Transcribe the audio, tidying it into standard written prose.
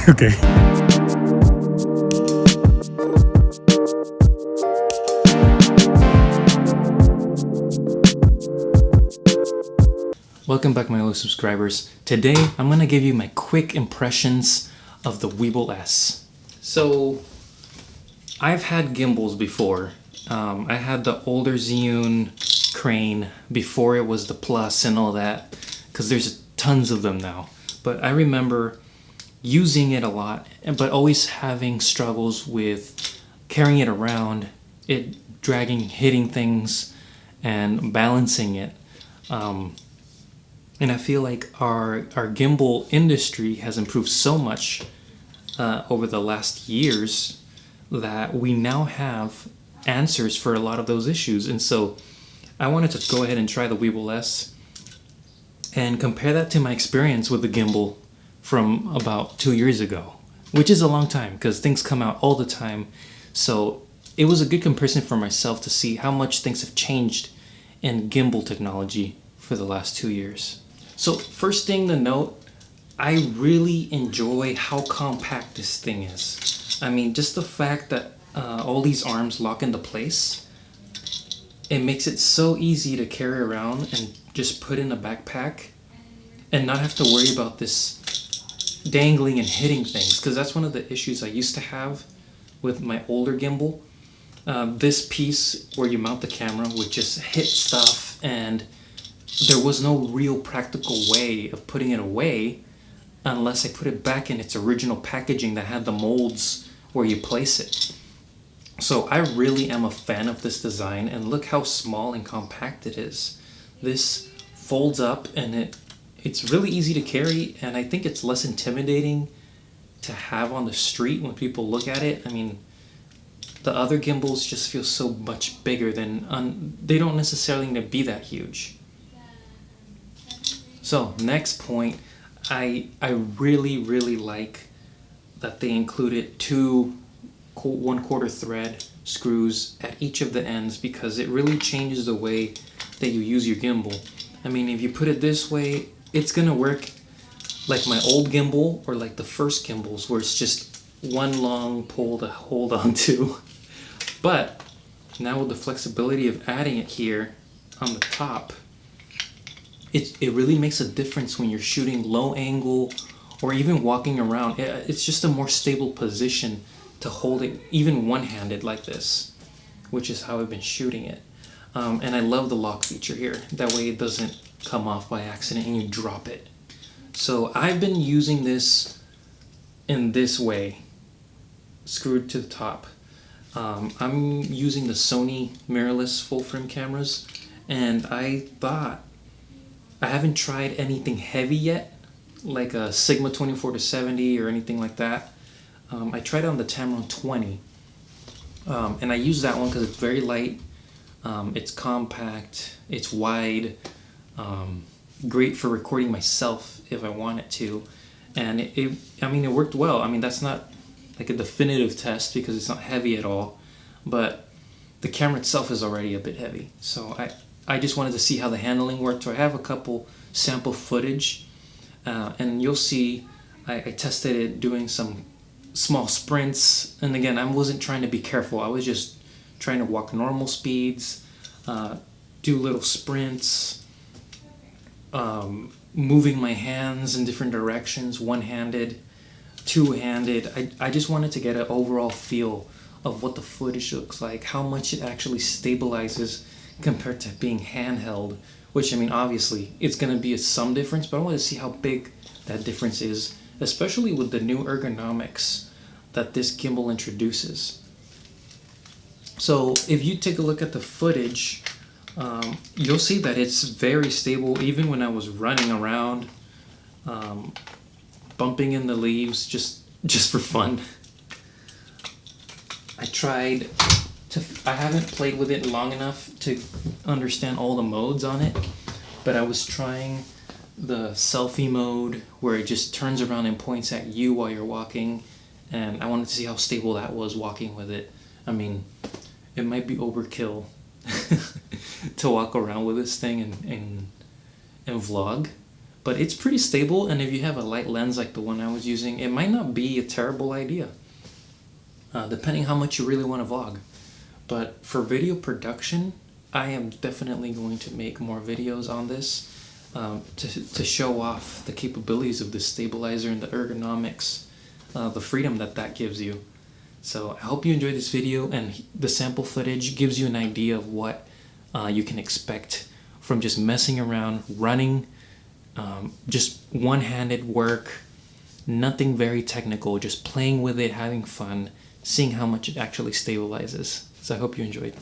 Okay. Welcome back, my little subscribers. Today I'm gonna give you my quick impressions of the WEEBILL-S. So I've had gimbals before. I had the older Zhiyun crane before it was the Plus and all that, because there's tons of them now. But I remember using it a lot, but always having struggles with carrying it around, it dragging, hitting things, and balancing it. And I feel like our gimbal industry has improved so much over the last years that we now have answers for a lot of those issues. And so I wanted to go ahead and try the WEEBILL-S and compare that to my experience with the gimbal from about 2 years ago, which is a long time because things come out all the time. So it was a good comparison for myself to see how much things have changed in gimbal technology for the last 2 years. So first thing to note, I really enjoy how compact this thing is. I mean, just the fact that all these arms lock into place, it makes it so easy to carry around and just put in a backpack and not have to worry about this dangling and hitting things, because that's one of the issues I used to have with my older gimbal. This piece where you mount the camera would just hit stuff, and there was no real practical way of putting it away unless I put it back in its original packaging that had the molds where you place it. So I really am a fan of this design, and look how small and compact it is. This folds up and it's really easy to carry, and I think it's less intimidating to have on the street when people look at it. I mean, the other gimbals just feel so much bigger than, they don't necessarily need to be that huge. So next point, I really like that they included two 1/4 thread screws at each of the ends, because it really changes the way that you use your gimbal. I mean, if you put it this way, it's gonna work like my old gimbal or like the first gimbals where it's just one long pole to hold on to. But now with the flexibility of adding it here on the top, it really makes a difference when you're shooting low angle or even walking around. It's just a more stable position to hold it even one-handed like this, which is how I've been shooting it. And I love the lock feature here. That way it doesn't come off by accident and you drop it. So I've been using this in this way, screwed to the top. I'm using the Sony mirrorless full frame cameras, and I haven't tried anything heavy yet, like a Sigma 24-70 or anything like that. I tried on the Tamron 20, and I use that one because it's very light, it's compact, it's wide, great for recording myself if I wanted to, and I mean, it worked well. I mean, that's not like a definitive test because it's not heavy at all, but the camera itself is already a bit heavy. So I just wanted to see how the handling worked. So I have a couple sample footage, and you'll see I tested it doing some small sprints, and again, I wasn't trying to be careful. I was just trying to walk normal speeds, do little sprints, moving my hands in different directions, one-handed, two-handed. I just wanted to get an overall feel of what the footage looks like, how much it actually stabilizes compared to being handheld, which, I mean, obviously it's going to be some difference, but I want to see how big that difference is, especially with the new ergonomics that this gimbal introduces. So if you take a look at the footage, you'll see that it's very stable even when I was running around, bumping in the leaves just for fun. I haven't played with it long enough to understand all the modes on it, but I was trying the selfie mode where it just turns around and points at you while you're walking, and I wanted to see how stable that was walking with it. I mean, it might be overkill to walk around with this thing and vlog, but it's pretty stable, and if you have a light lens like the one I was using, it might not be a terrible idea, depending how much you really want to vlog. But for video production, I am definitely going to make more videos on this to show off the capabilities of this stabilizer and the ergonomics, the freedom that gives you. So I hope you enjoyed this video, and the sample footage gives you an idea of what you can expect from just messing around, running, just one-handed work, nothing very technical, just playing with it, having fun, seeing how much it actually stabilizes. So I hope you enjoyed.